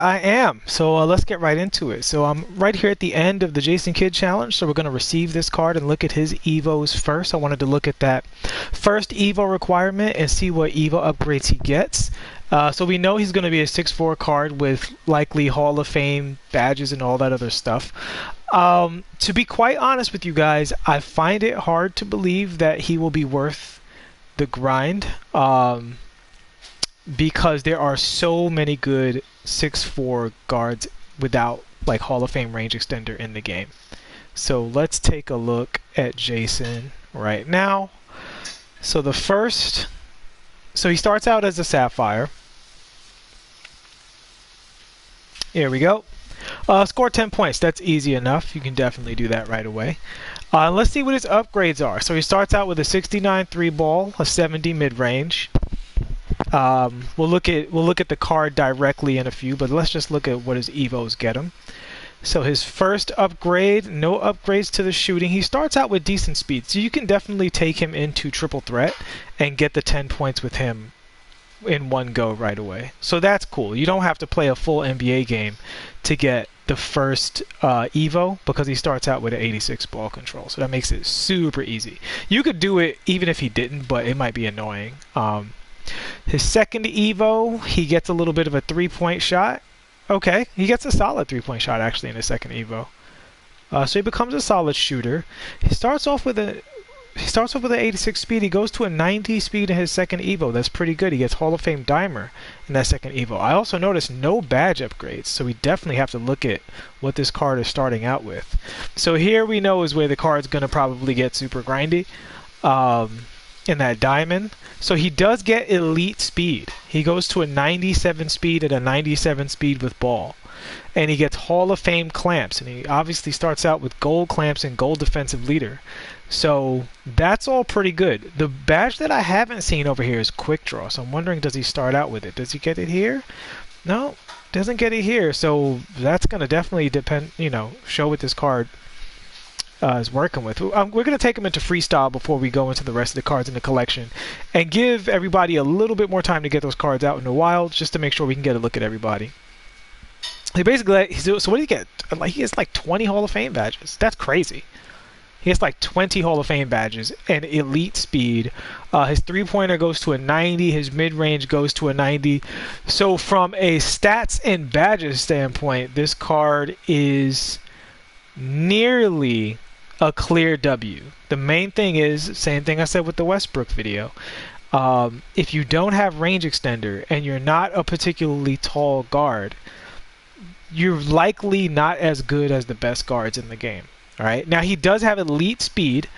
I am. So let's get right into it. So I'm right here at the end of the Jason Kidd challenge. So we're going to receive this card and look at his Evos first. I wanted to look at that first Evo requirement and see what Evo upgrades he gets. So we know he's going to be a 6'4 card with likely Hall of Fame badges and all that other stuff. To be quite honest with you guys, I find it hard to believe that he will be worth the grind. Because there are so many good 6'4 guards without like Hall of Fame range extender in the game. So let's take a look at Jason right now. So he starts out as a Sapphire. Here we go. Score 10 points. That's easy enough. You can definitely do that right away. Let's see what his upgrades are. So he starts out with a 69 3 ball, a 70 mid range. We'll look at the card directly in a few, but let's just look at what his Evos get him. So his first upgrade, no upgrades to the shooting. He starts out with decent speed, so you can definitely take him into triple threat and get the 10 points with him in one go right away. So that's cool. You don't have to play a full NBA game to get the first Evo because he starts out with an 86 ball control. So that makes it super easy. You could do it even if he didn't, but it might be annoying. His second Evo, he gets a little bit of a 3-point shot. Okay, he gets a solid 3-point shot actually in his second Evo. So he becomes a solid shooter. He starts off with an 86 speed. He goes to a 90 speed in his second Evo. That's pretty good. He gets Hall of Fame Dimer in that second Evo. I also noticed no badge upgrades, so we definitely have to look at what this card is starting out with. So here we know is where the card's going to probably get super grindy. In that diamond. So he does get elite speed. He goes to a 97 speed at a 97 speed with ball. And he gets Hall of Fame clamps. And he obviously starts out with gold clamps and gold defensive leader. So that's all pretty good. The badge that I haven't seen over here is quick draw. So I'm wondering, does he start out with it? Does he get it here? No, doesn't get it here. So that's going to definitely depend, show what this card is working with. We're going to take them into freestyle before we go into the rest of the cards in the collection and give everybody a little bit more time to get those cards out in the wild just to make sure we can get a look at everybody. He basically, so what did he get? Like, he has like 20 Hall of Fame badges. That's crazy. He has like 20 Hall of Fame badges and elite speed. His three-pointer goes to a 90. His mid-range goes to a 90. So from a stats and badges standpoint, this card is nearly a clear W. The main thing is, same thing I said with the Westbrook video. If you don't have range extender and you're not a particularly tall guard, you're likely not as good as the best guards in the game. All right. Now he does have elite speed,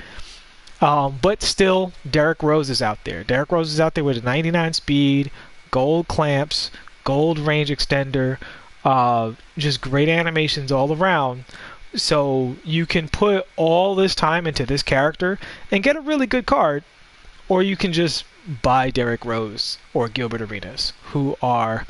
but still, Derrick Rose is out there. Derrick Rose is out there with a 99 speed, gold clamps, gold range extender, just great animations all around. So you can put all this time into this character and get a really good card, or you can just buy Derrick Rose or Gilbert Arenas, who are,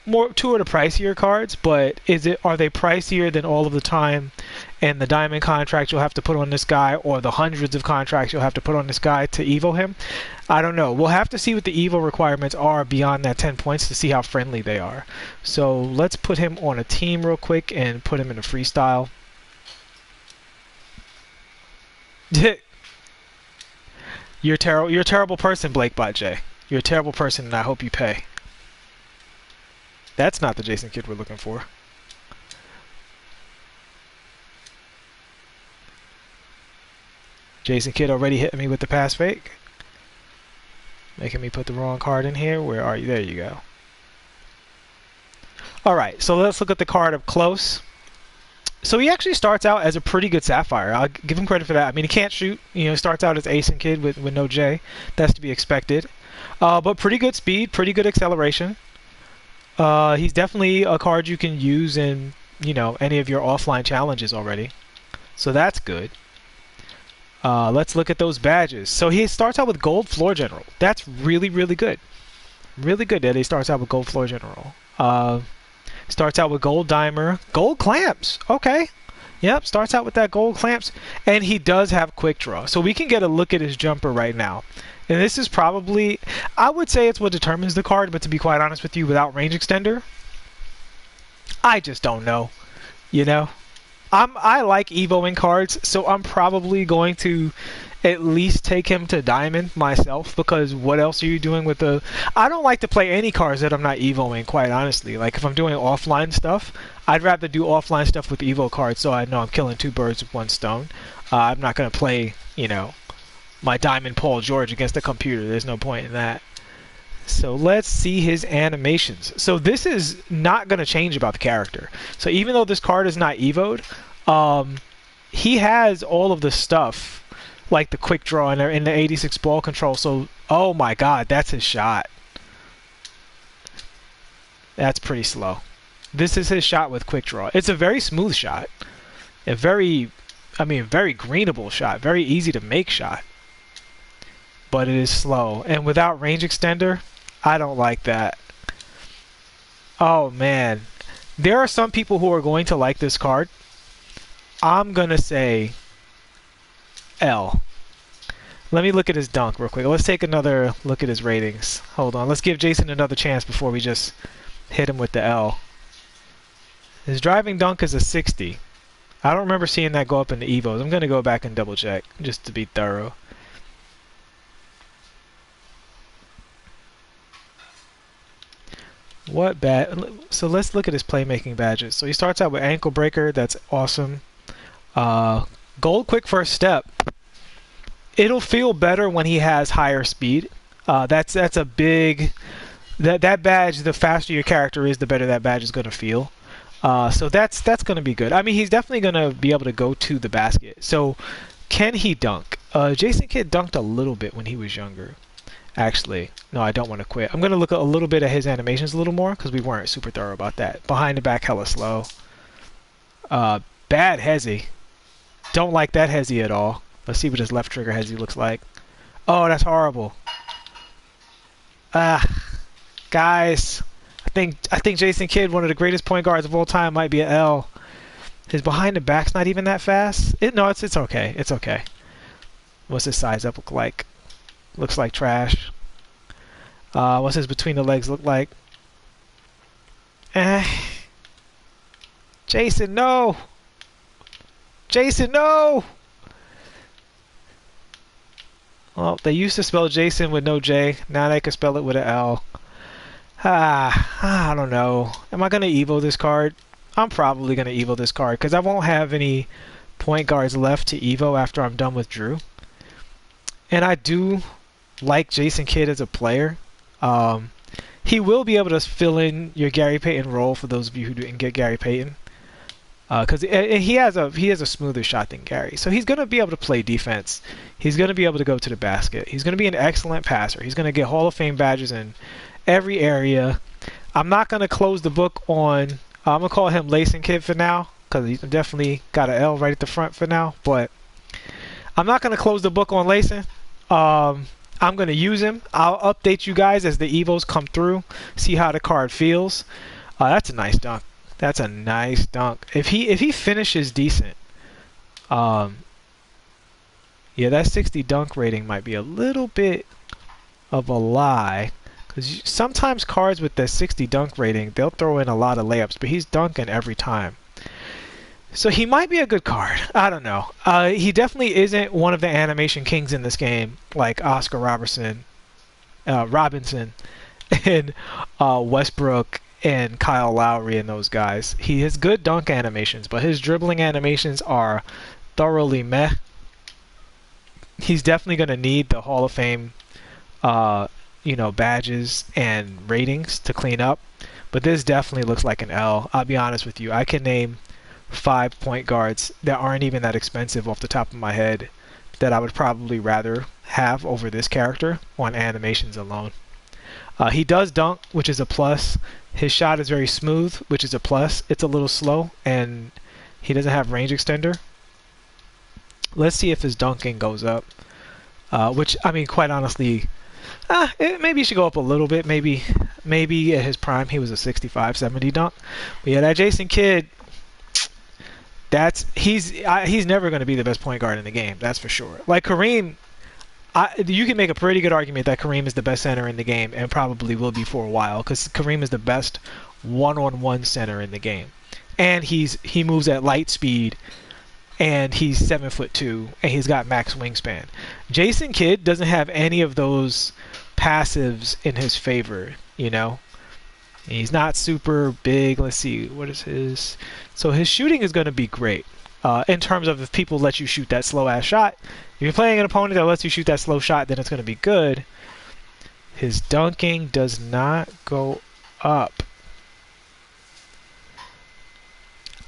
more two of the pricier cards. But are they pricier than all of the time and the diamond contracts you'll have to put on this guy, or the hundreds of contracts you'll have to put on this guy to Evo him? I don't know. We'll have to see what the Evo requirements are beyond that 10 points to see how friendly they are. So let's put him on a team real quick and put him in a freestyle. You're a terrible person, Blake.J. You're a terrible person, and I hope you pay. That's not the Jason Kidd we're looking for. Jason Kidd already hit me with the pass fake. Making me put the wrong card in here. Where are you? There you go. Alright, so let's look at the card up close. So he actually starts out as a pretty good Sapphire. I'll give him credit for that. I mean, he can't shoot. He starts out as Ace and Kid with no J. That's to be expected. But pretty good speed, pretty good acceleration. He's definitely a card you can use in, any of your offline challenges already. So that's good. Let's look at those badges. So he starts out with Gold Floor General. That's really, really good. Really good that he starts out with Gold Floor General. Starts out with Gold Dimer. Gold Clamps. Okay. Yep, starts out with that Gold Clamps. And he does have Quick Draw. So we can get a look at his jumper right now. And this is probably, I would say it's what determines the card, but to be quite honest with you, without range extender, I just don't know. You know, I like evoing cards, so I'm probably going to at least take him to diamond myself, because what else are you doing with the... I don't like to play any cards that I'm not evoing, quite honestly. Like, if I'm doing offline stuff, I'd rather do offline stuff with evo cards, so I know I'm killing two birds with one stone. I'm not going to play, you know, my Diamond Paul George against the computer. There's no point in that. So let's see his animations. So this is not going to change about the character. So even though this card is not evoed, he has all of the stuff, like the quick draw and the 86 ball control. So, oh my god, that's his shot. That's pretty slow. This is his shot with quick draw. It's a very smooth shot. A very greenable shot. Very easy to make shot. But it is slow. And without range extender, I don't like that. Oh man. There are some people who are going to like this card. I'm gonna say L. Let me look at his dunk real quick. Let's take another look at his ratings. Hold on. Let's give Jason another chance before we just hit him with the L. His driving dunk is a 60. I don't remember seeing that go up in the Evos. I'm going to go back and double check just to be thorough. What bad? So let's look at his playmaking badges. So he starts out with ankle breaker. That's awesome. Gold quick first step. It'll feel better when he has higher speed. That's a big... That badge, the faster your character is, the better that badge is going to feel. So that's going to be good. I mean, he's definitely going to be able to go to the basket. So can he dunk? Jason Kidd dunked a little bit when he was younger. Actually, no, I don't want to quit. I'm going to look at a little bit at his animations a little more, because we weren't super thorough about that. Behind the back, hella slow. Bad hezzy. Don't like that hezzy at all. Let's see what his left trigger hezzy looks like. Oh, that's horrible. Guys, I think Jason Kidd, one of the greatest point guards of all time, might be an L. His behind the back's not even that fast. No, it's okay. It's okay. What's his size up look like? Looks like trash. What's his between the legs look like? Jason, no! Jason, no! Well, they used to spell Jason with no J. Now they can spell it with an L. I don't know. Am I going to evo this card? I'm probably going to evo this card, because I won't have any point guards left to evo after I'm done with Drew. And I do like Jason Kidd as a player. He will be able to fill in your Gary Payton role for those of you who didn't get Gary Payton. Because he has a smoother shot than Gary. So he's going to be able to play defense. He's going to be able to go to the basket. He's going to be an excellent passer. He's going to get Hall of Fame badges in every area. I'm not going to close the book on... I'm going to call him Lacing Kid for now, because he's definitely got an L right at the front for now. But I'm not going to close the book on Lacing. I'm going to use him. I'll update you guys as the Evos come through, see how the card feels. That's a nice dunk. That's a nice dunk. If he finishes decent, yeah, that 60 dunk rating might be a little bit of a lie, because sometimes cards with that 60 dunk rating, they'll throw in a lot of layups, but he's dunking every time. So he might be a good card. I don't know. He definitely isn't one of the animation kings in this game, like Oscar Robinson, and Westbrook and Kyle Lowry and those guys. He has good dunk animations, but his dribbling animations are thoroughly meh. He's definitely going to need the Hall of Fame, badges and ratings to clean up. But this definitely looks like an L. I'll be honest with you. I can name 5 point guards that aren't even that expensive off the top of my head that I would probably rather have over this character on animations alone. He does dunk, which is a plus. His shot is very smooth, which is a plus. It's a little slow, and he doesn't have range extender. Let's see if his dunking goes up. Which, I mean, quite honestly, maybe he should go up a little bit. Maybe at his prime he was a 65, 70 dunk. But yeah, that Jason Kidd, he's never going to be the best point guard in the game. That's for sure. Like Kareem, you can make a pretty good argument that Kareem is the best center in the game and probably will be for a while, because Kareem is the best one-on-one center in the game. And he moves at light speed, and he's 7'2", and he's got max wingspan. Jason Kidd doesn't have any of those passives in his favor, you know. He's not super big. Let's see, what is his? So his shooting is going to be great in terms of if people let you shoot that slow ass shot. If you're playing an opponent that lets you shoot that slow shot, then it's going to be good. His dunking does not go up.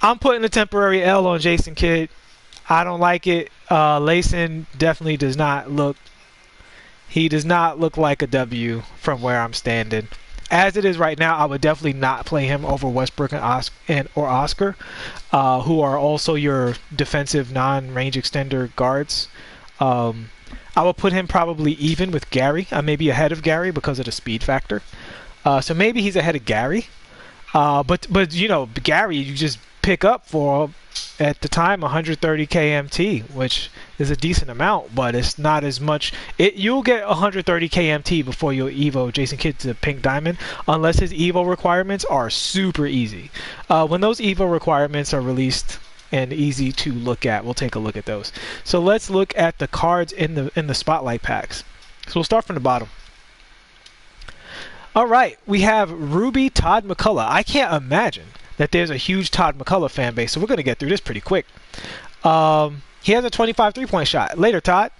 I'm putting a temporary L on Jason Kidd. I don't like it. Layson definitely does not look. He does not look like a W from where I'm standing. As it is right now, I would definitely not play him over Westbrook and Oscar, who are also your defensive non-range extender guards. I will put him probably even with Gary. Maybe ahead of Gary because of the speed factor. So maybe he's ahead of Gary. But you know, Gary, you just pick up for at the time 130 kmt, which is a decent amount, but it's not as much. You'll get 130 kmt before you'll evo Jason Kidd to pink diamond, unless his evo requirements are super easy. When those evo requirements are released and easy to look at, we'll take a look at those. So let's look at the cards in the spotlight packs. So we'll start from the bottom. All right, we have Ruby Todd McCullough. I can't imagine that there's a huge Todd McCullough fan base, so we're going to get through this pretty quick. He has a 25 three-point shot. Later, Todd.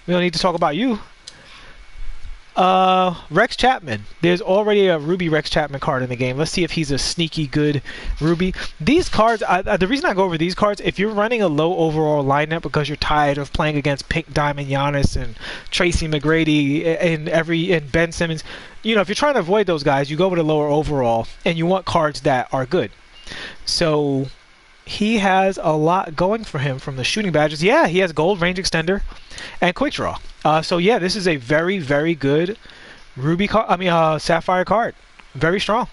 We don't need to talk about you. Rex Chapman. There's already a Ruby Rex Chapman card in the game. Let's see if he's a sneaky good Ruby. These cards, the reason I go over these cards, if you're running a low overall lineup because you're tired of playing against Pink Diamond Giannis and Tracy McGrady and Ben Simmons, you know, if you're trying to avoid those guys, you go with a lower overall and you want cards that are good. So he has a lot going for him from the shooting badges. Yeah, he has gold range extender and quick draw. So yeah, this is a very, very good Ruby card. Sapphire card. Very strong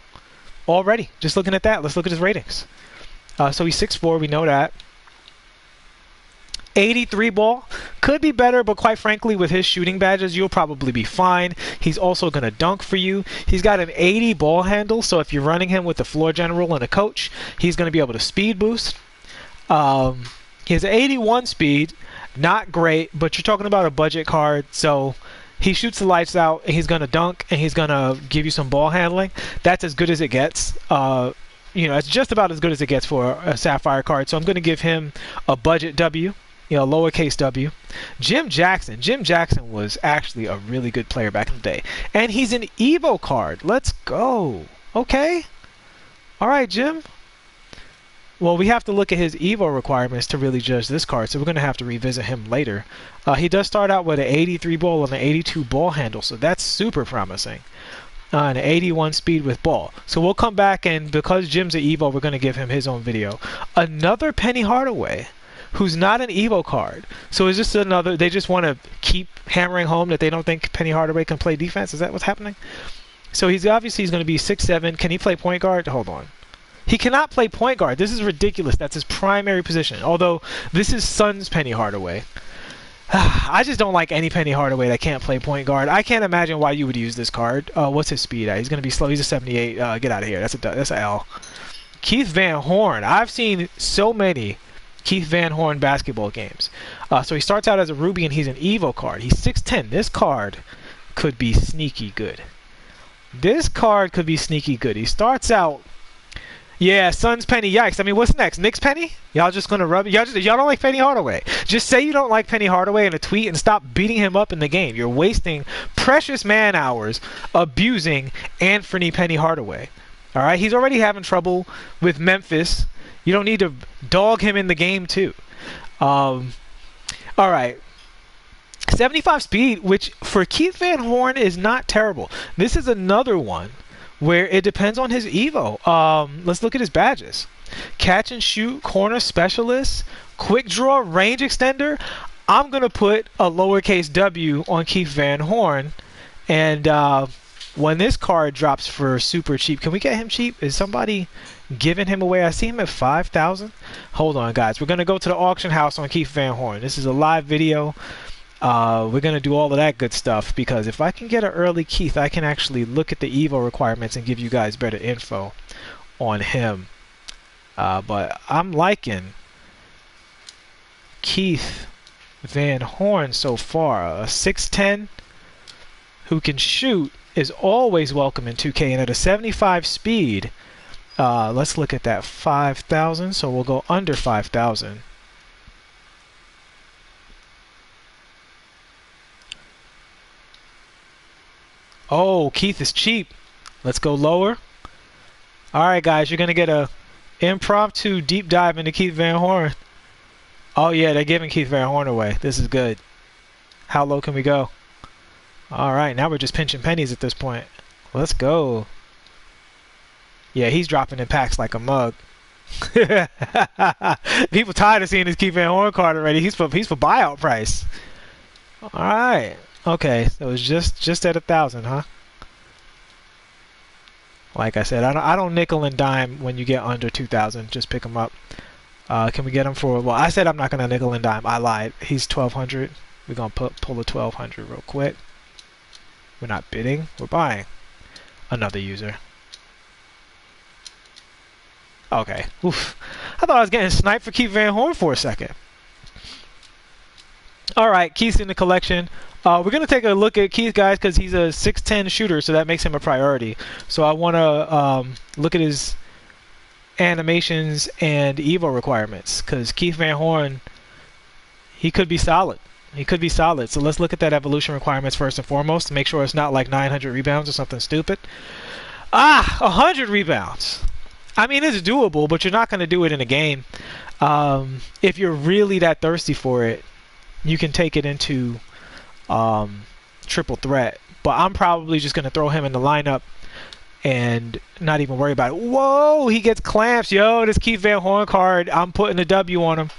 already. Just looking at that, let's look at his ratings. So he's 6'4", we know that. 83 ball. Could be better, but quite frankly, with his shooting badges, you'll probably be fine. He's also going to dunk for you. He's got an 80 ball handle, so if you're running him with the floor general and a coach, he's going to be able to speed boost. He has an 81 speed. Not great, but you're talking about a budget card, so he shoots the lights out, and he's going to dunk, and he's going to give you some ball handling. That's as good as it gets. You know, it's just about as good as it gets for a Sapphire card, so I'm going to give him a budget W. You know, lowercase w. Jim Jackson. Jim Jackson was actually a really good player back in the day. And he's an Evo card. Let's go. Okay. All right, Jim. Well, we have to look at his Evo requirements to really judge this card, so we're going to have to revisit him later. He does start out with an 83 ball and an 82 ball handle, so that's super promising. And an 81 speed with ball. So we'll come back, and because Jim's an Evo, we're going to give him his own video. Another Penny Hardaway, who's not an Evo card. So is this another, they just want to keep hammering home that they don't think Penny Hardaway can play defense? Is that what's happening? So he's going to be 6'7". Can he play point guard? Hold on. He cannot play point guard. This is ridiculous. That's his primary position. Although this is Suns Penny Hardaway. I just don't like any Penny Hardaway that can't play point guard. I can't imagine why you would use this card. What's his speed at? He's going to be slow. He's a 78. Get out of here. That's a L. Keith Van Horn. I've seen so many Keith Van Horn basketball games. So he starts out as a Ruby, and he's an Evo card. He's 6'10". This card could be sneaky good. This card could be sneaky good. He starts out, yeah, Suns Penny. Yikes. I mean, what's next? Knicks Penny? Y'all just gonna rub it? Y'all don't like Penny Hardaway. Just say you don't like Penny Hardaway in a tweet and stop beating him up in the game. You're wasting precious man hours abusing Anthony Penny Hardaway. All right, he's already having trouble with Memphis. You don't need to dog him in the game, too. All right. 75 speed, which for Keith Van Horn is not terrible. This is another one where it depends on his Evo. Let's look at his badges. Catch and shoot, corner specialist, quick draw, range extender. I'm going to put a lowercase w on Keith Van Horn. And when this card drops for super cheap, can we get him cheap? Is somebody giving him away? I see him at 5,000. Hold on, guys. We're going to go to the auction house on Keith Van Horn. This is a live video. We're going to do all of that good stuff, because if I can get an early Keith, I can actually look at the Evo requirements and give you guys better info on him. But I'm liking Keith Van Horn so far. A 6'10" who can shoot is always welcome in 2K, and at a 75 speed, let's look at that 5,000. So we'll go under 5,000. Oh, Keith is cheap. Let's go lower. All right, guys, you're gonna get a impromptu deep dive into Keith Van Horn. Oh yeah, they're giving Keith Van Horn away. This is good. How low can we go? All right, now we're just pinching pennies at this point. Let's go. Yeah, he's dropping in packs like a mug. People tired of seeing this Keith Van Horn card already. He's for buyout price. All right. Okay, so it was just at 1,000, huh? Like I said, I don't nickel and dime when you get under 2,000. Just pick them up. Can we get him for? Well, I said I'm not gonna nickel and dime. I lied. He's 1,200. We're gonna pull a 1,200 real quick. We're not bidding. We're buying. Another user. Okay. Oof. I thought I was getting sniped for Keith Van Horn for a second. All right, Keith's in the collection. We're going to take a look at Keith, guys, because he's a 6'10" shooter, so that makes him a priority. So I want to look at his animations and Evo requirements, because Keith Van Horn, he could be solid. He could be solid. So let's look at that evolution requirements first and foremost to make sure it's not like 900 rebounds or something stupid. 100 rebounds. I mean, it's doable, but you're not going to do it in a game. If you're really that thirsty for it, you can take it into triple threat. But I'm probably just going to throw him in the lineup and not even worry about it. Whoa, he gets clamps. Yo, this Keith Van Horn card, I'm putting a W on him.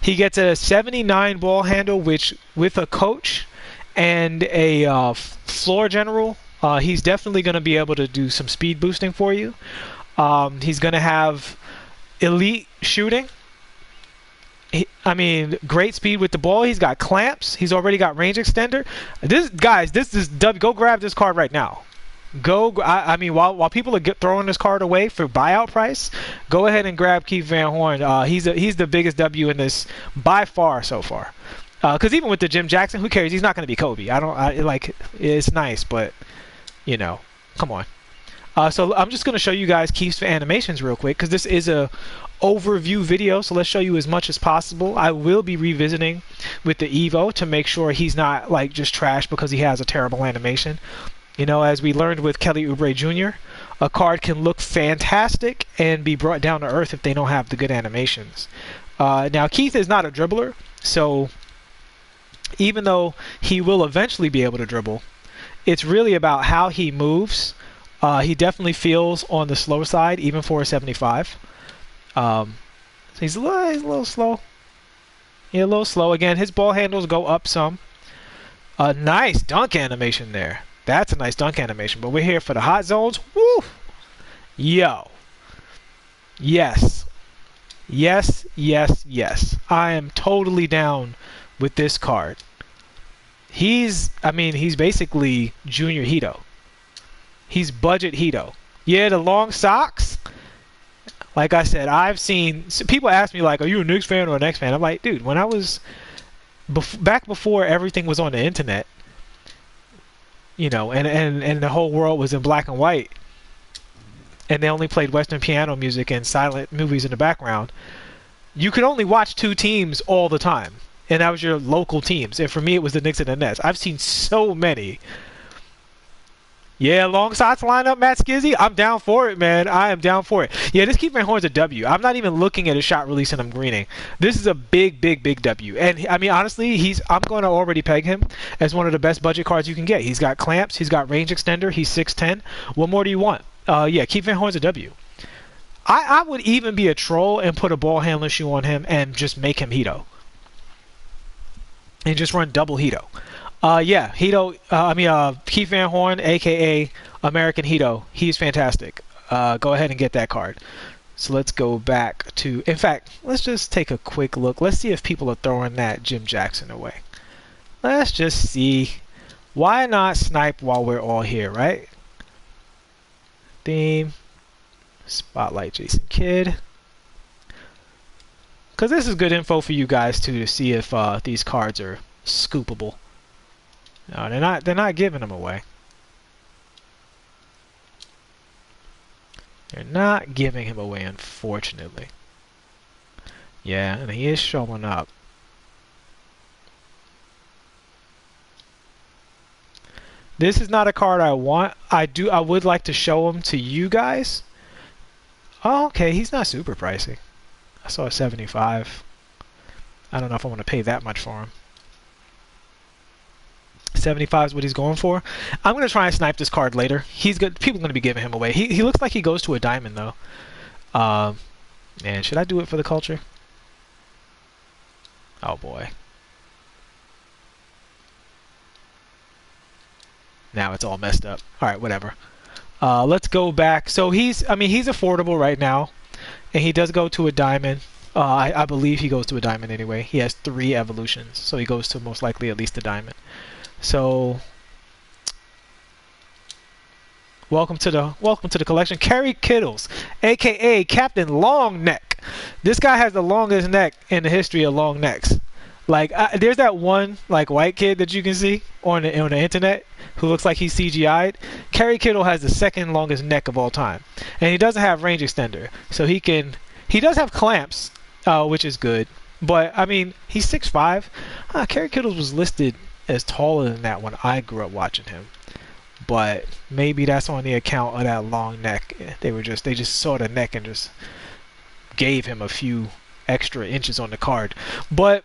He gets a 79 ball handle, which with a coach and a floor general, he's definitely going to be able to do some speed boosting for you. He's going to have elite shooting. I mean, great speed with the ball. He's got clamps. He's already got range extender. This is W. Go grab this card right now. I mean, while people are throwing this card away for buyout price, go ahead and grab Keith Van Horn. He's the biggest W in this by far so far. Because even with the Jim Jackson, who cares? He's not going to be Kobe. Like, it's nice, but you know, come on. So I'm just going to show you guys Keith's animations real quick, because this is a overview video, so let's show you as much as possible. I will be revisiting with the Evo to make sure he's not like just trash because he has a terrible animation. You know, as we learned with Kelly Oubre Jr., a card can look fantastic and be brought down to earth if they don't have the good animations. Now, Keith is not a dribbler, so even though he will eventually be able to dribble, it's really about how he moves. He definitely feels on the slow side, even for a 75. So he's a little slow. Yeah, a little slow. Again, his ball handles go up some. A nice dunk animation there. That's a nice dunk animation. But we're here for the hot zones. Woo! Yo. Yes. Yes, yes, yes. I am totally down with this card. He's basically Junior Hito. He's budget Hito. Yeah, the long socks. Like I said, I've seen people ask me like, "Are you a Knicks fan or a Knicks fan?" I'm like, dude, when I was back before everything was on the internet, you know, and the whole world was in black and white, and they only played Western piano music and silent movies in the background, you could only watch two teams all the time, and that was your local teams. And for me, it was the Knicks and the Nets. I've seen so many. Yeah, long shots line up, Matt Skizzy. I'm down for it, man. I am down for it. Yeah, this Keith Van Horn's a W. I'm not even looking at his shot release and I'm greening. This is a big, big, big W. And I mean, honestly, I'm going to already peg him as one of the best budget cards you can get. He's got clamps. He's got range extender. He's 6'10". What more do you want? Yeah, Keith Van Horn's a W. I would even be a troll and put a ball handler shoe on him and just make him Hito. And just run double Hito. Yeah, Hito. Keith Van Horn, aka American Hito. He's fantastic. Go ahead and get that card. So let's go back to. In fact, let's just take a quick look. Let's see if people are throwing that Jim Jackson away. Let's just see. Why not snipe while we're all here, right? Theme. Spotlight Jason Kidd. Because this is good info for you guys too, to see if these cards are scoopable. No, they're not giving them away. They're not giving him away, unfortunately. Yeah, and he is showing up. This is not a card I want. I would like to show him to you guys. Oh, okay, he's not super pricey. I saw a 75. I don't know if I want to pay that much for him. 75 is what he's going for. I'm going to try and snipe this card later. He's good. People are going to be giving him away. He looks like he goes to a diamond, though. Man, should I do it for the culture? Oh, boy. Now it's all messed up. All right, whatever. Let's go back. So he's affordable right now. And he does go to a diamond. I believe he goes to a diamond anyway. He has 3 evolutions. So he goes to most likely at least a diamond. So welcome to the collection. Kerry Kittles, aka Captain Long Neck. This guy has the longest neck in the history of long necks. Like there's that one like white kid that you can see on the internet who looks like he's CGI'd. Kerry Kittle has the 2nd longest neck of all time, and he doesn't have range extender, so he does have clamps, which is good. But I mean, he's 6'5". Kerry Kittles was listed as taller than that when I grew up watching him, but maybe that's on the account of that long neck. They just saw the neck and just gave him a few extra inches on the card. But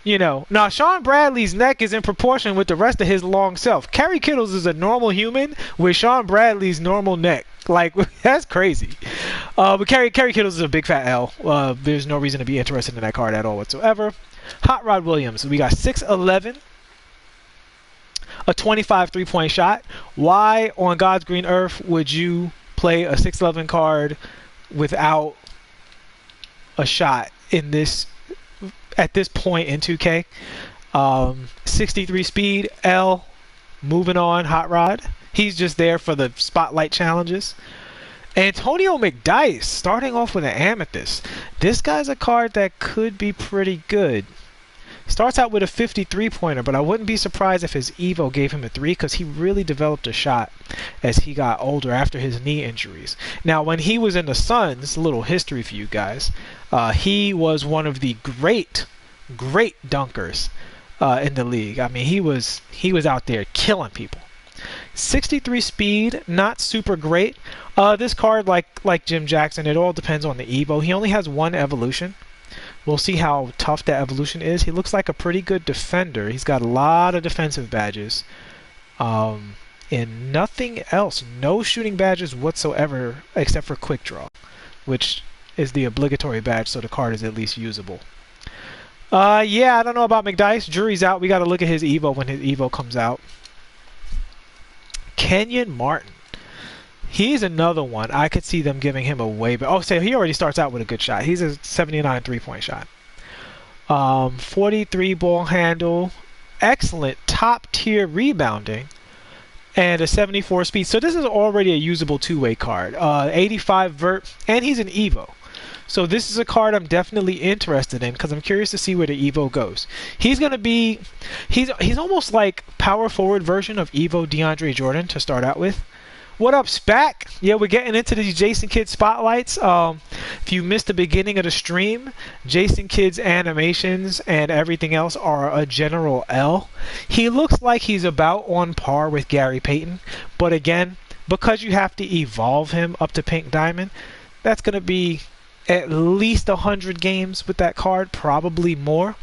you know, now Sean Bradley's neck is in proportion with the rest of his long self. Kerry Kittles is a normal human with Sean Bradley's normal neck. Like, that's crazy. But Kerry Kittles is a big fat L. There's no reason to be interested in that card at all whatsoever. Hot Rod Williams, we got 6'11", a 25 3-point shot. Why on God's green earth would you play a 6'11" card without a shot in this at this point in 2K? 63 speed, L. Moving on, Hot Rod. He's just there for the spotlight challenges. Antonio McDyess, starting off with an Amethyst. This guy's a card that could be pretty good. Starts out with a 53-pointer, but I wouldn't be surprised if his Evo gave him a 3 because he really developed a shot as he got older after his knee injuries. Now, when he was in the Suns, a little history for you guys, he was one of the great dunkers in the league. I mean, he was out there killing people. 63 speed, not super great. This card, like Jim Jackson, it all depends on the Evo. He only has 1 evolution. We'll see how tough that evolution is. He looks like a pretty good defender. He's got a lot of defensive badges. And nothing else. No shooting badges whatsoever except for Quick Draw, which is the obligatory badge, so the card is at least usable. Yeah, I don't know about McDyess. Jury's out. We got to look at his Evo when his Evo comes out. Kenyon Martin. He's another one. I could see them giving him away. But so he already starts out with a good shot. He's a 79 3-point shot. 43 ball handle. Excellent top tier rebounding. And a 74 speed. So this is already a usable 2-way card. 85 vert. And he's an Evo. So this is a card I'm definitely interested in because I'm curious to see where the Evo goes. He's going to be... He's almost like power forward version of Evo DeAndre Jordan to start out with. What up, Spac? Yeah, we're getting into these Jason Kidd spotlights. If you missed the beginning of the stream, Jason Kidd's animations and everything else are a general L. He looks like he's about on par with Gary Payton, but again, because you have to evolve him up to Pink Diamond, that's going to be at least 100 games with that card, probably more.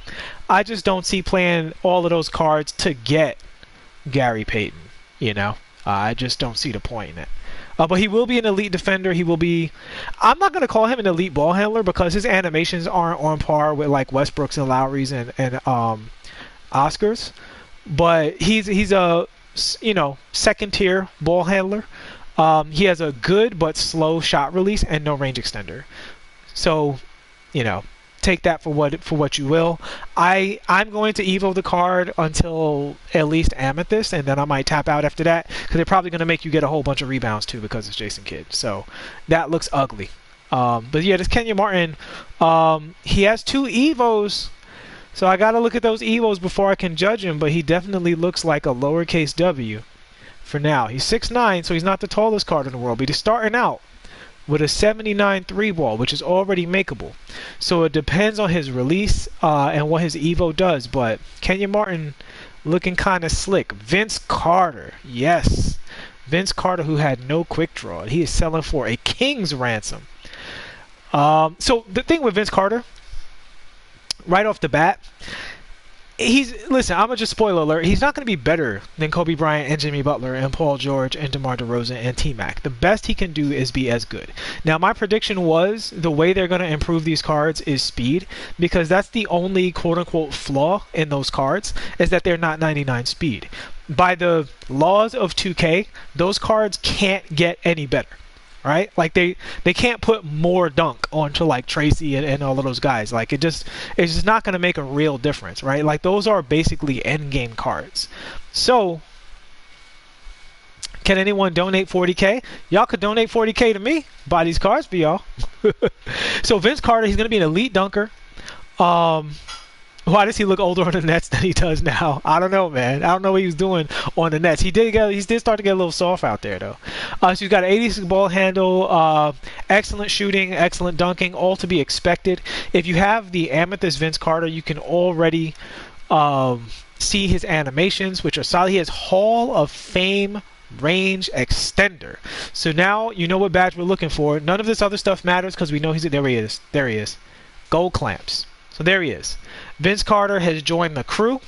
I just don't see playing all of those cards to get Gary Payton, you know? I just don't see the point in it. But he will be an elite defender. He will be... I'm not going to call him an elite ball handler because his animations aren't on par with like Westbrook's and Lowry's and Oscars. But he's a, you know, second tier ball handler. He has a good but slow shot release and no range extender. So, you know, take that for what you will. I'm going to Evo the card until at least Amethyst, and then I might tap out after that because they're probably going to make you get a whole bunch of rebounds too because it's Jason Kidd. So that looks ugly. But yeah, this Kenyon Martin, he has 2 Evos, so I got to look at those Evos before I can judge him, but he definitely looks like a lowercase W for now. He's 6'9", so he's not the tallest card in the world, but he's starting out with a 79 3-ball, which is already makeable. So it depends on his release and what his Evo does, but Kenyon Martin looking kind of slick. Vince Carter, yes. Vince Carter, who had no quick draw. He is selling for a king's ransom. So the thing with Vince Carter, right off the bat, listen, I'm going to just spoiler alert, he's not going to be better than Kobe Bryant and Jimmy Butler and Paul George and DeMar DeRozan and T-Mac. The best he can do is be as good. Now, my prediction was the way they're going to improve these cards is speed, because that's the only quote-unquote flaw in those cards, is that they're not 99 speed. By the laws of 2K, those cards can't get any better. Right, like they can't put more dunk onto like Tracy and all of those guys. Like it's just not going to make a real difference, right? Like those are basically end game cards. So can anyone donate 40K? Y'all could donate 40K to me, buy these cards for y'all. So Vince Carter, he's going to be an elite dunker. Why does he look older on the Nets than he does now? I don't know, man. I don't know what he was doing on the Nets. He did start to get a little soft out there, though. So he's got an 86 ball handle, excellent shooting, excellent dunking, all to be expected. If you have the Amethyst Vince Carter, you can already see his animations, which are solid. He has Hall of Fame range extender. So now you know what badge we're looking for. None of this other stuff matters because we know there he is. There he is. Gold clamps. So there he is. Vince Carter has joined the crew.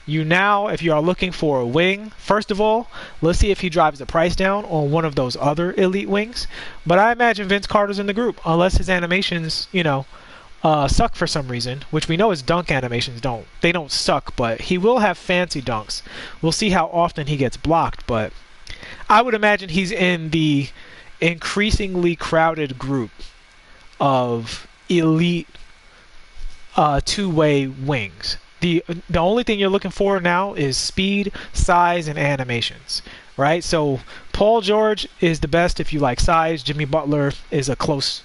You now, if you are looking for a wing, first of all, let's see if he drives the price down on one of those other elite wings. But I imagine Vince Carter's in the group, unless his animations, suck for some reason, which we know his dunk animations don't. They don't suck, but he will have fancy dunks. We'll see how often he gets blocked, but I would imagine he's in the increasingly crowded group of elite two-way wings. The only thing you're looking for now is speed, size, and animations, right? So Paul George is the best if you like size. Jimmy Butler is a close,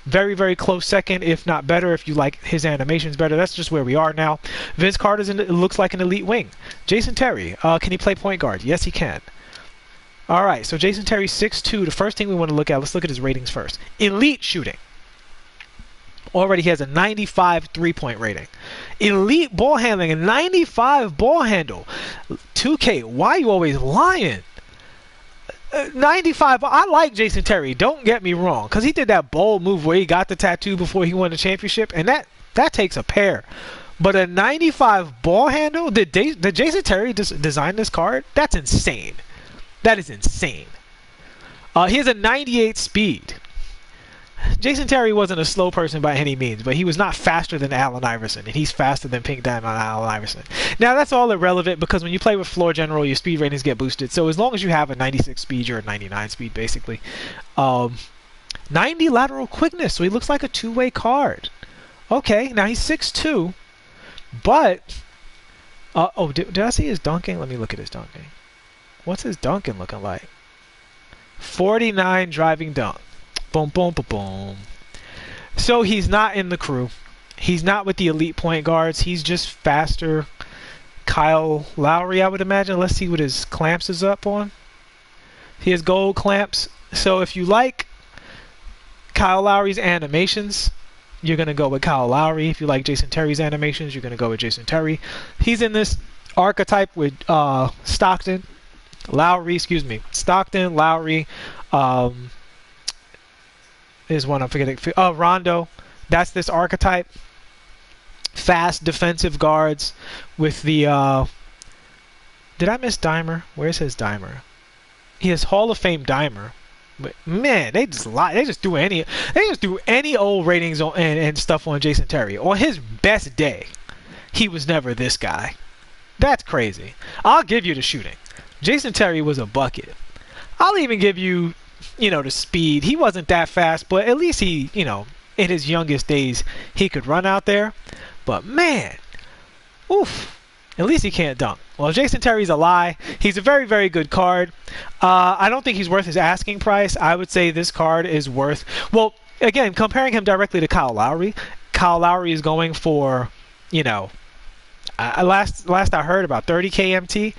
very, very close second, if not better, if you like his animations better. That's just where we are now. Vince Carter looks like an elite wing. Jason Terry, can he play point guard? Yes, he can. All right, so Jason Terry, 6'2". The first thing we want to look at, let's look at his ratings first. Elite shooting. Already he has a 95 three-point rating. Elite ball handling, a 95 ball handle. 2K, why are you always lying? 95, I like Jason Terry, don't get me wrong, because he did that bold move where he got the tattoo before he won the championship, and that takes a pair. But a 95 ball handle, did Jason Terry design this card? That's insane. That is insane. He has a 98 speed. Jason Terry wasn't a slow person by any means, but he was not faster than Allen Iverson, and he's faster than Pink Diamond Allen Iverson. Now, that's all irrelevant because when you play with Floor General, your speed ratings get boosted. So as long as you have a 96 speed, you're a 99 speed, basically. 90 lateral quickness, so he looks like a two-way card. Okay, now he's 6'2", but... did I see his dunking? Let me look at his dunking. What's his dunking looking like? 49 driving dunk. Boom, boom, boom, boom. So he's not in the crew. He's not with the elite point guards. He's just faster. Kyle Lowry, I would imagine. Let's see what his clamps is up on. He has gold clamps. So if you like Kyle Lowry's animations, you're going to go with Kyle Lowry. If you like Jason Terry's animations, you're going to go with Jason Terry. He's in this archetype with Stockton, Lowry, is one I'm forgetting. Rondo. That's this archetype. Fast defensive guards with the... did I miss Dimer? Where's his Dimer? He has Hall of Fame Dimer. But man, they just lie. They just do any old ratings on, and stuff on Jason Terry. On his best day, he was never this guy. That's crazy. I'll give you the shooting. Jason Terry was a bucket. I'll even give you, the speed. He wasn't that fast, but at least he in his youngest days he could run out there. But man, oof. At least he can't dunk. Well, Jason Terry's a lie. He's a very, very good card. I don't think he's worth his asking price. I would say this card is worth... Well, again, comparing him directly to Kyle Lowry is going for, you know, last I heard about 30k MT.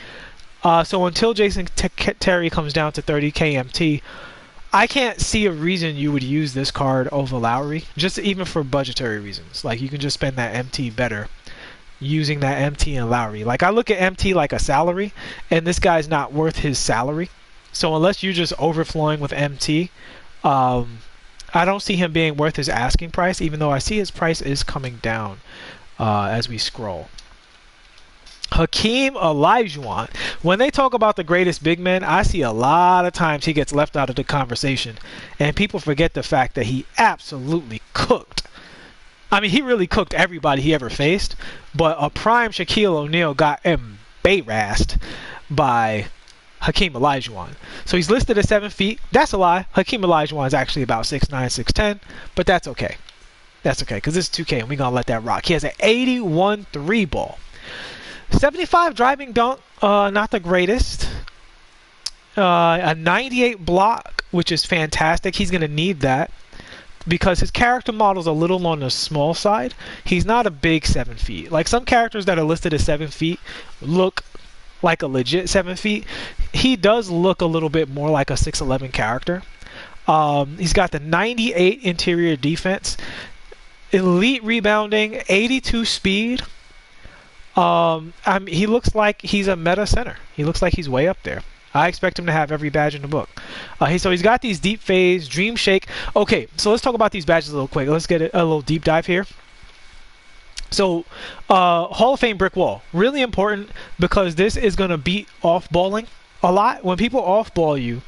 So until Jason Terry comes down to 30k MT, I can't see a reason you would use this card over Lowry, just even for budgetary reasons. Like, you can just spend that MT better using that MT and Lowry. Like, I look at MT like a salary, and this guy's not worth his salary. So unless you're just overflowing with MT, I don't see him being worth his asking price, even though I see his price is coming down as we scroll. Hakeem Olajuwon. When they talk about the greatest big men, I see a lot of times he gets left out of the conversation, and people forget the fact that he absolutely cooked. I mean, he really cooked everybody he ever faced, but a prime Shaquille O'Neal got embarrassed by Hakeem Olajuwon. So he's listed at 7 feet. That's a lie. Hakeem Olajuwon is actually about 6'9", 6'10", but that's okay. That's okay, because this is 2K, and we're going to let that rock. He has an 81 3 ball. 75 driving dunk, not the greatest. A 98 block, which is fantastic. He's going to need that because his character model is a little on the small side. He's not a big 7 feet. Like, some characters that are listed as 7 feet look like a legit 7 feet. He does look a little bit more like a 6'11 character. He's got the 98 interior defense, elite rebounding, 82 speed. He looks like he's a meta center. He looks like he's way up there. I expect him to have every badge in the book. So he's got these deep phase, dream shake. Okay, so let's talk about these badges a little quick. Let's get a little deep dive here. So, Hall of Fame brick wall, really important because this is going to beat off-balling a lot. When people off-ball you,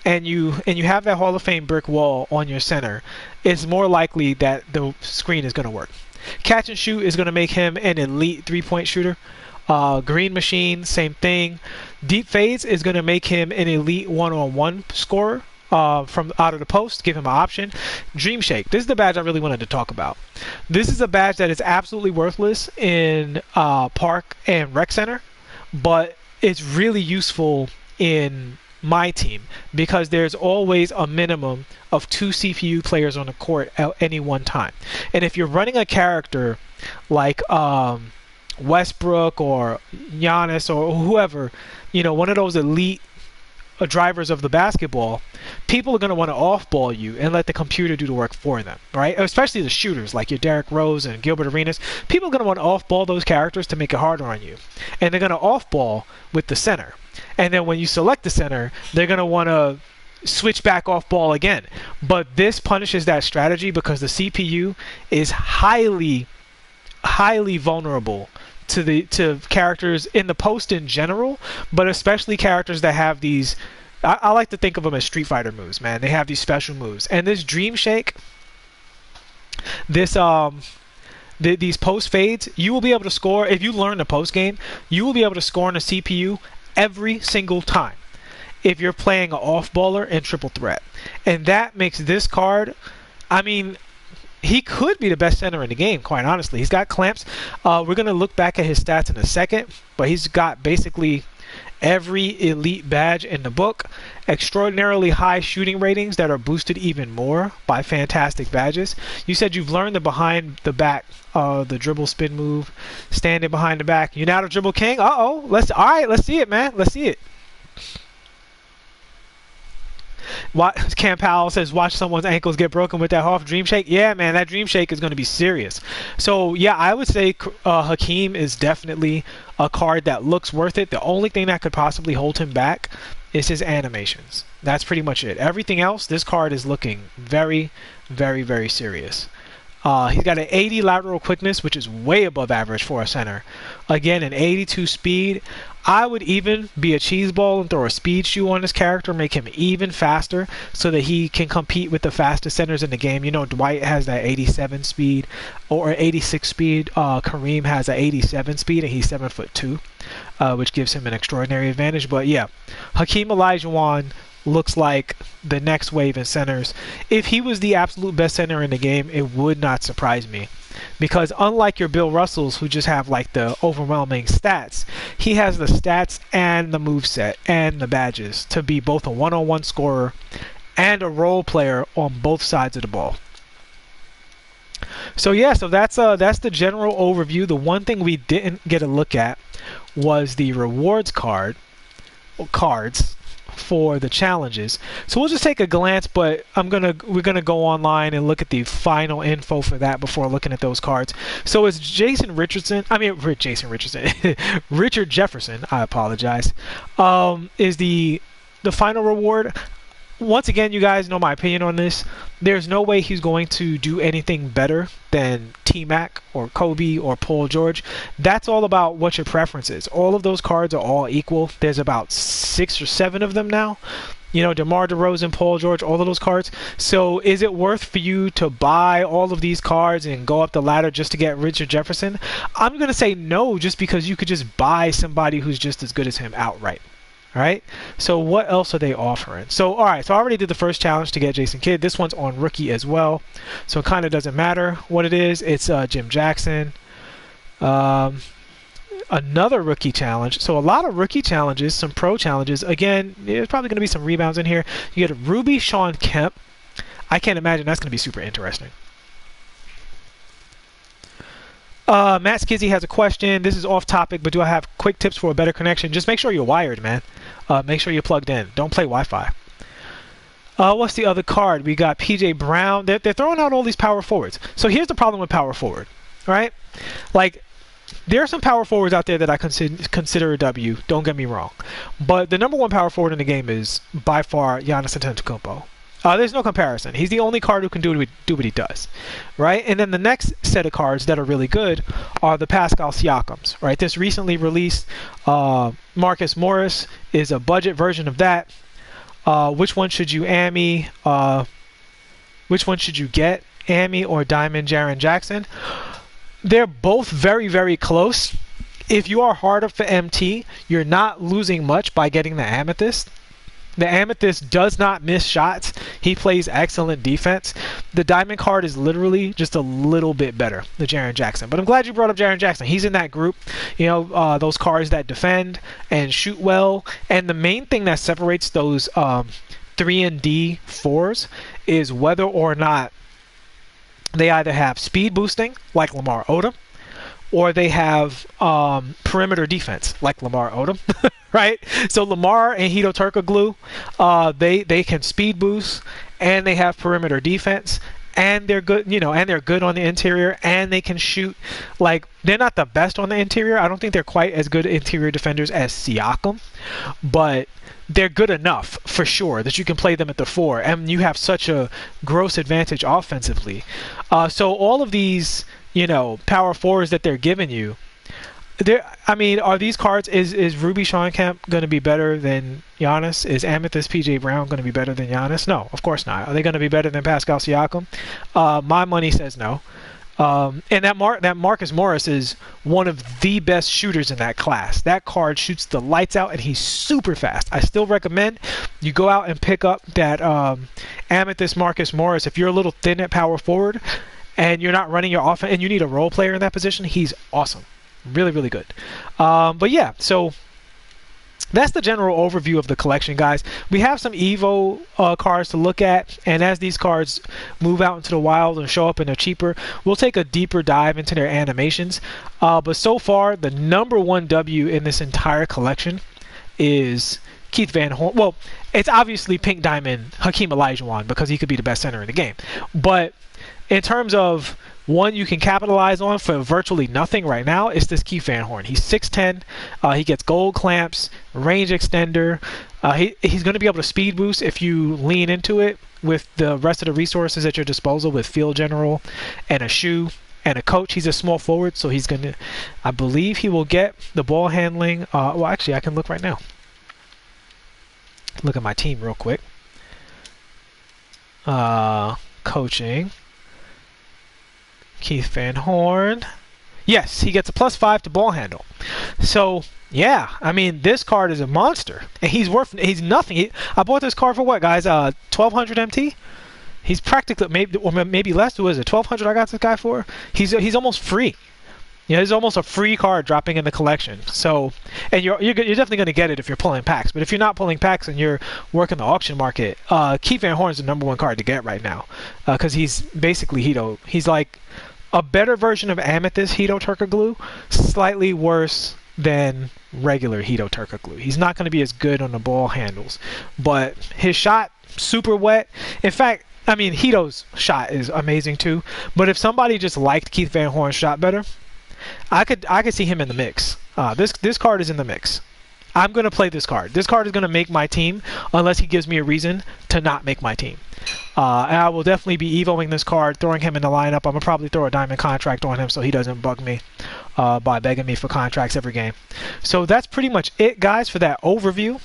and you have that Hall of Fame brick wall on your center, it's more likely that the screen is going to work. Catch and shoot is going to make him an elite three-point shooter. Green machine, same thing. Deep fades is going to make him an elite one-on-one scorer from out of the post. Give him an option. Dream shake. This is the badge I really wanted to talk about. This is a badge that is absolutely worthless in Park and Rec Center, but it's really useful in MyTeam because there's always a minimum of 2 CPU players on the court at any one time. And if you're running a character like Westbrook or Giannis or whoever, you know, one of those elite drivers of the basketball, people are going to want to off-ball you and let the computer do the work for them, right? Especially the shooters like your Derrick Rose and Gilbert Arenas. People are going to want to off-ball those characters to make it harder on you. And they're going to off-ball with the center. And then when you select the center, they're going to want to switch back off ball again. But this punishes that strategy because the CPU is highly vulnerable to characters in the post in general, but especially characters that have these, I like to think of them as Street Fighter moves, man. They have these special moves. And this Dream Shake, this these post fades, you will be able to score. If you learn the post game, you will be able to score on a CPU every single time if you're playing an off-baller and triple threat. And that makes this card, I mean, he could be the best center in the game, quite honestly. He's got clamps. We're going to look back at his stats in a second, but he's got basically every elite badge in the book. Extraordinarily high shooting ratings that are boosted even more by fantastic badges. You said you've learned the behind the back, the dribble spin move, standing behind the back. You're now the dribble king? Uh-oh. All right, let's see it, man. Let's see it. Cam Powell says, watch someone's ankles get broken with that half dream shake. Yeah, man, that dream shake is going to be serious. So, yeah, I would say Hakeem is definitely a card that looks worth it. The only thing that could possibly hold him back is his animations. That's pretty much it. Everything else, this card is looking very, very, very serious. He's got an 80 lateral quickness, which is way above average for a center. Again, an 82 speed. I would even be a cheese ball and throw a speed shoe on this character, make him even faster so that he can compete with the fastest centers in the game. You know, Dwight has that 87 speed or 86 speed. Kareem has an 87 speed, and he's 7'2", which gives him an extraordinary advantage. But yeah, Hakeem Olajuwon, looks like the next wave in centers. If he was the absolute best center in the game, it would not surprise me. Because unlike your Bill Russells, who just have like the overwhelming stats, he has the stats and the moveset and the badges to be both a one-on-one scorer and a role player on both sides of the ball. So yeah, so that's the general overview. The one thing we didn't get a look at was the rewards cards for the challenges. So we'll just take a glance, but we're gonna go online and look at the final info for that before looking at those cards. So it's Richard Jefferson, I apologize, is the final reward. Once again, you guys know my opinion on this. There's no way he's going to do anything better than T-Mac or Kobe or Paul George. That's all about what your preference is. All of those cards are all equal. There's about 6 or 7 of them now. You know, DeMar DeRozan, Paul George, all of those cards. So is it worth for you to buy all of these cards and go up the ladder just to get Richard Jefferson? I'm going to say no, just because you could just buy somebody who's just as good as him outright. All right, so what else are they offering? So, all right, so I already did the first challenge to get Jason Kidd. This one's on rookie as well, so it kind of doesn't matter what it is. It's Jim Jackson. Another rookie challenge. So a lot of rookie challenges, some pro challenges. Again, there's probably going to be some rebounds in here. You get Ruby Shawn Kemp. I can't imagine that's going to be super interesting. Matt Skizzy has a question. This is off topic, but do I have quick tips for a better connection? Just make sure you're wired, man. Make sure you're plugged in. Don't play Wi-Fi. What's the other card? We got PJ Brown. They're throwing out all these power forwards. So here's the problem with power forward, right? Like, there are some power forwards out there that I consider a W. Don't get me wrong. But the number one power forward in the game is by far Giannis Antetokounmpo. There's no comparison. He's the only card who can do what he does, right? And then the next set of cards that are really good are the Pascal Siakams, right? This recently released Marcus Morris is a budget version of that. Which one should you AMI? Which one should you get? AMI or Diamond Jaren Jackson? They're both very, very close. If you are harder for MT, you're not losing much by getting the Amethyst. The Amethyst does not miss shots. He plays excellent defense. The Diamond card is literally just a little bit better than Jaren Jackson. But I'm glad you brought up Jaren Jackson. He's in that group. You know, those cards that defend and shoot well. And the main thing that separates those 3 and D 4s is whether or not they either have speed boosting, like Lamar Odom, or they have perimeter defense, like Lamar Odom, right? So Lamar and Hedo Turkoglu, they can speed boost, and they have perimeter defense, and they're good, you know, and they're good on the interior, and they can shoot. Like, they're not the best on the interior. I don't think they're quite as good interior defenders as Siakam, but they're good enough for sure that you can play them at the 4, and you have such a gross advantage offensively. So all of these, you know, power forwards that they're giving you, I mean, are these cards, is Ruby Shawn Kemp going to be better than Giannis? Is Amethyst PJ Brown going to be better than Giannis? No, of course not. Are they going to be better than Pascal Siakam? My money says no. And that Marcus Morris is one of the best shooters in that class. That card shoots the lights out, and he's super fast. I still recommend you go out and pick up that Amethyst Marcus Morris. If you're a little thin at power forward and you're not running your offense and you need a role player in that position, he's awesome. Really, really good. But yeah, so that's the general overview of the collection, guys. We have some Evo cards to look at, and as these cards move out into the wild and show up and they're cheaper, we'll take a deeper dive into their animations. But so far, the number one W in this entire collection is Keith Van Horn. Well, it's obviously Pink Diamond Hakeem Olajuwon, because he could be the best center in the game. But in terms of one you can capitalize on for virtually nothing right now, is this Keith Van Horn. He's 6'10". He gets gold clamps, range extender. He's going to be able to speed boost if you lean into it with the rest of the resources at your disposal with field general and a shoe and a coach. He's a small forward, so he's going to, I believe he will get the ball handling. Well, actually, I can look right now. Look at my team real quick. Coaching. Keith Van Horn. Yes, he gets a +5 to ball handle. So yeah, I mean this card is a monster, and he's nothing. I bought this card for what, guys? 1200 MT. He's practically maybe less. Who is it? 1200. I got this guy for. He's almost free. Yeah, it's almost a free card dropping in the collection. So, and you're definitely going to get it if you're pulling packs. But if you're not pulling packs and you're working the auction market, Keith Van Horn's the #1 card to get right now, because he's basically Hito. He's like a better version of Amethyst Hito Turka Glue, slightly worse than regular Hito Turka Glue. He's not going to be as good on the ball handles, but his shot super wet. In fact, I mean Hito's shot is amazing too. But if somebody just liked Keith Van Horn's shot better, I could see him in the mix. This card is in the mix. I'm gonna play this card. This card is gonna make my team unless he gives me a reason to not make my team. And I will definitely be evoing this card, throwing him in the lineup. I'm gonna probably throw a diamond contract on him so he doesn't bug me by begging me for contracts every game. So that's pretty much it, guys, for that overview.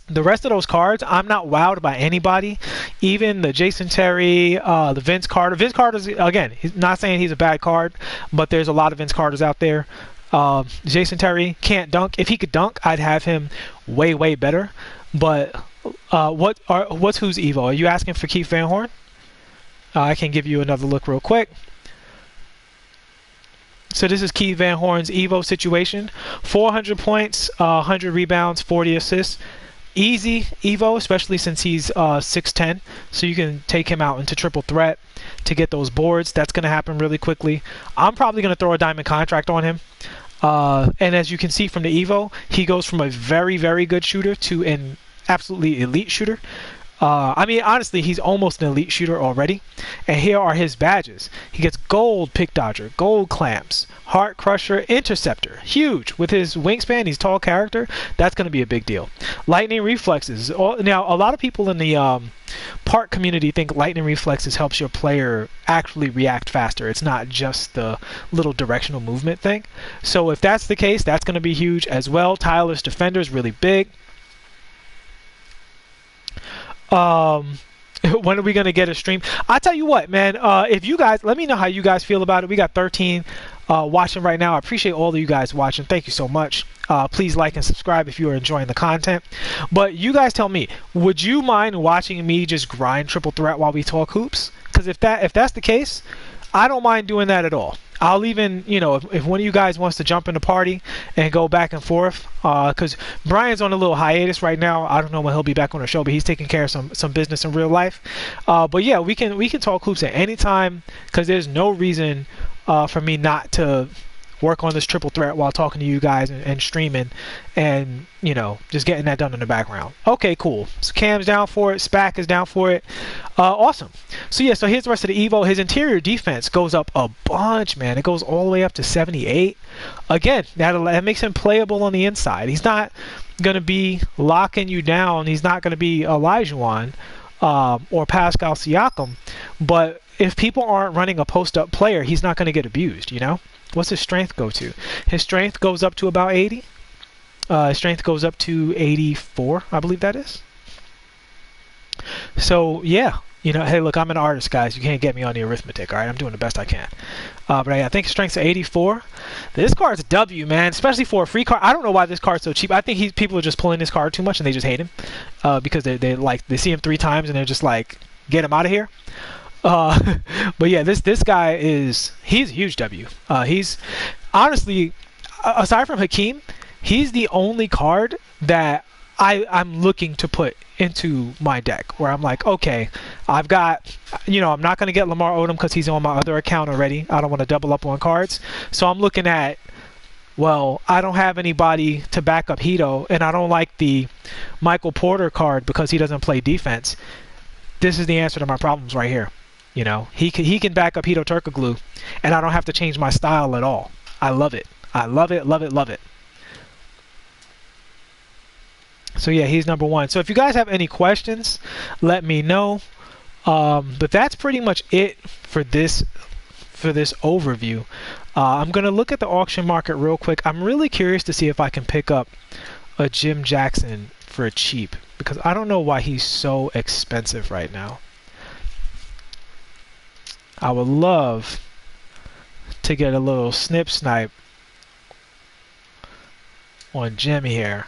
The rest of those cards, I'm not wowed by anybody. Even the Jason Terry, the Vince Carter. Vince Carter's, again, he's not saying he's a bad card, but there's a lot of Vince Carters out there. Jason Terry can't dunk. If he could dunk, I'd have him way, way better. But what's who's Evo? Are you asking for Keith Van Horn? I can give you another look real quick. So this is Keith Van Horn's Evo situation. 400 points, 100 rebounds, 40 assists. Easy Evo, especially since he's 6'10", so you can take him out into triple threat to get those boards. That's going to happen really quickly. I'm probably going to throw a diamond contract on him. And as you can see from the Evo, he goes from a very, very good shooter to an absolutely elite shooter. I mean, honestly, he's almost an elite shooter already. And here are his badges. He gets gold pick dodger, gold clamps, heart crusher, interceptor. Huge. With his wingspan, he's tall character. That's going to be a big deal. Lightning reflexes. Now, a lot of people in the park community think lightning reflexes helps your player actually react faster. It's not just the little directional movement thing. So if that's the case, that's going to be huge as well. Tireless defender is really big. When are we going to get a stream? I tell you what, man, if you guys, let me know how you guys feel about it. We got 13 watching right now. I appreciate all of you guys watching. Thank you so much. Please like and subscribe if you are enjoying the content. But you guys tell me, would you mind watching me just grind triple threat while we talk hoops? Because if that's the case, I don't mind doing that at all. I'll even, you know, if one of you guys wants to jump in the party and go back and forth, because Brian's on a little hiatus right now. I don't know when he'll be back on the show, but he's taking care of some business in real life. But yeah, we can talk hoops at any time, because there's no reason for me not to work on this triple threat while talking to you guys and streaming and, you know, just getting that done in the background. Okay, cool. So Cam's down for it. Spac is down for it. Awesome. So yeah, so here's the rest of the Evo. His interior defense goes up a bunch, man. It goes all the way up to 78. Again, that makes him playable on the inside. He's not going to be locking you down. He's not going to be Olajuwon or Pascal Siakam. But if people aren't running a post-up player, he's not going to get abused, you know? What's his strength go to? His strength goes up to about 80. His strength goes up to 84, I believe that is. So, yeah. You know, hey, look, I'm an artist, guys. You can't get me on the arithmetic, all right? I'm doing the best I can. But I think his strength's 84. This card's a W, man, especially for a free card. I don't know why this card's so cheap. I think people are just pulling this card too much and they just hate him because they see him 3 times and they're just like, get him out of here. But yeah, this guy he's a huge W. He's honestly, aside from Hakeem, he's the only card that I'm looking to put into my deck where I'm like, okay, I've got, you know, I'm not going to get Lamar Odom because he's on my other account already. I don't want to double up on cards. So I'm looking at, well, I don't have anybody to back up Hito, and I don't like the Michael Porter card because he doesn't play defense. This is the answer to my problems right here. You know, he can back up Hito Turka Glue, and I don't have to change my style at all. I love it. I love it, love it, love it. So yeah, he's #1. So if you guys have any questions, let me know. But that's pretty much it for this overview. I'm gonna look at the auction market real quick. I'm really curious to see if I can pick up a Jim Jackson for cheap, because I don't know why he's so expensive right now. I would love to get a little snip snipe on Jim here.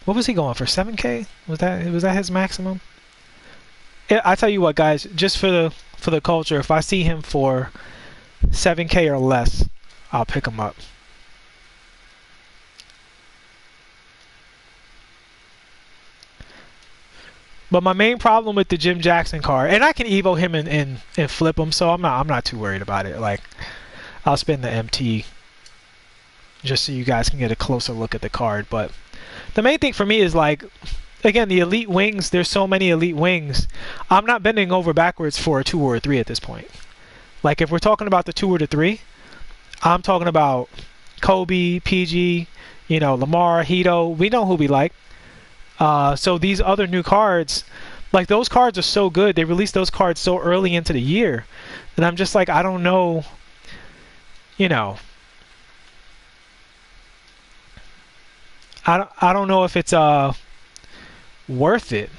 What was he going for? 7K? Was that his maximum? I tell you what, guys, just for the culture, if I see him for 7K or less, I'll pick him up. But my main problem with the Jim Jackson card, and I can evo him and flip him, so I'm not too worried about it. Like, I'll spend the MT just so you guys can get a closer look at the card. But the main thing for me is, like, again, the elite wings. There's so many elite wings. I'm not bending over backwards for a 2 or a 3 at this point. Like, if we're talking about the 2 or the 3, I'm talking about Kobe, PG, you know, Lamar, Hito. We know who we like. So these other new cards, like, those cards are so good. They released those cards so early into the year that I'm just like, I don't know, you know, I don't know if it's worth it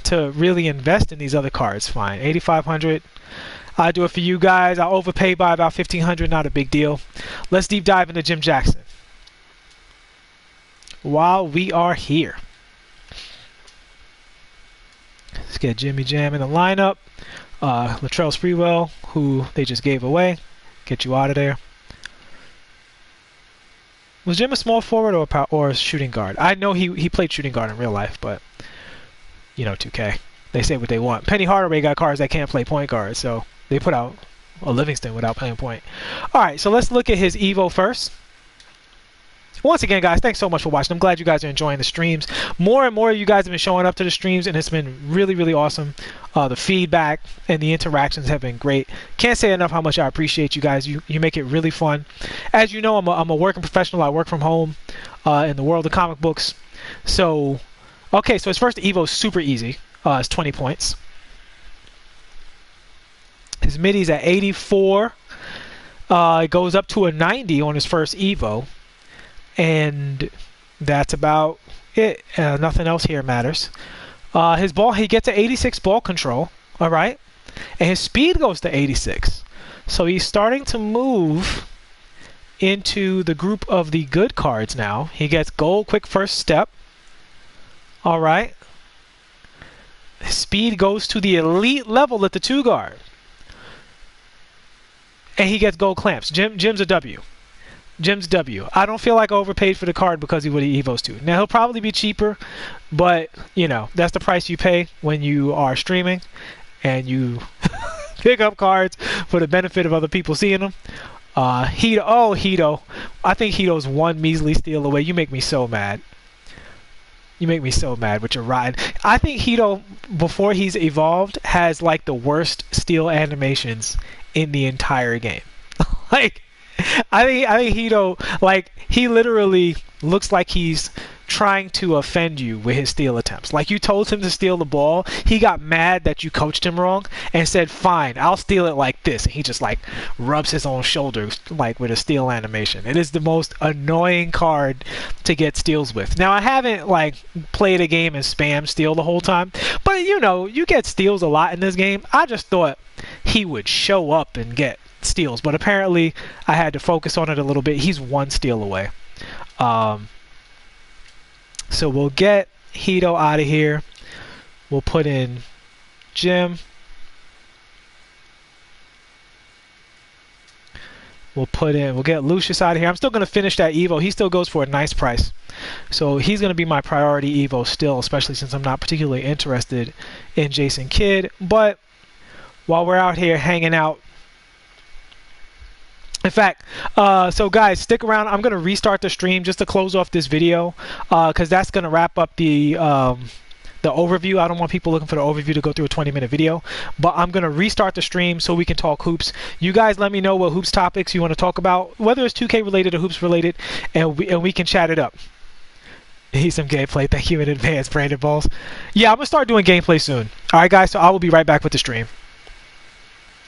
to really invest in these other cards. Fine, 8,500. I do it for you guys. I overpay by about 1,500. Not a big deal. Let's deep dive into Jim Jackson while we are here. Let's get Jimmy Jam in the lineup. Latrell Sprewell, who they just gave away. Get you out of there. Was Jim a small forward or a shooting guard? I know he played shooting guard in real life, but, you know, 2K. They say what they want. Penny Hardaway got cards that can't play point guard, so they put out a Livingston without playing point. All right, so let's look at his Evo first. Once again, guys, thanks so much for watching. I'm glad you guys are enjoying the streams. More and more of you guys have been showing up to the streams, and it's been really, really awesome. The feedback and the interactions have been great. Can't say enough how much I appreciate you guys. You make it really fun. As you know, I'm a working professional. I work from home in the world of comic books. So, okay, so his first Evo is super easy. It's 20 points. His middy's at 84. It goes up to a 90 on his first Evo. And that's about it. Nothing else here matters. His ball, he gets to 86 ball control. All right. And his speed goes to 86. So he's starting to move into the group of the good cards now. He gets gold quick first step. All right. His speed goes to the elite level at the 2 guard. And he gets gold clamps. Jim's a W. Jim's W. I don't feel like I overpaid for the card because of what he evos to. Now, he'll probably be cheaper, but, you know, that's the price you pay when you are streaming and you pick up cards for the benefit of other people seeing them. Hito. I think Hito's one measly steal away. You make me so mad. You make me so mad with your rotten. I think Hito, before he's evolved, has, like, the worst steal animations in the entire game. Like, I think Hito, like, he literally looks like he's trying to offend you with his steal attempts. Like, you told him to steal the ball, he got mad that you coached him wrong and said, fine, I'll steal it like this. And he just, like, rubs his own shoulders, like, with a steal animation. It is the most annoying card to get steals with. Now, I haven't, like, played a game and spam steal the whole time, but, you know, you get steals a lot in this game. I just thought he would show up and get steals, but apparently I had to focus on it a little bit. He's one steal away. So we'll get Hito out of here. We'll put in Jim. We'll get Lucius out of here. I'm still going to finish that Evo. He still goes for a nice price. So he's going to be my priority Evo still, especially since I'm not particularly interested in Jason Kidd. But while we're out here hanging out, in fact, so guys, stick around. I'm going to restart the stream just to close off this video because that's going to wrap up the overview. I don't want people looking for the overview to go through a 20-minute video, but I'm going to restart the stream so we can talk hoops. You guys let me know what hoops topics you want to talk about, whether it's 2K related or hoops related, and we can chat it up. Need some gameplay. Thank you in advance, Brandon Balls. Yeah, I'm going to start doing gameplay soon. All right, guys, so I will be right back with the stream.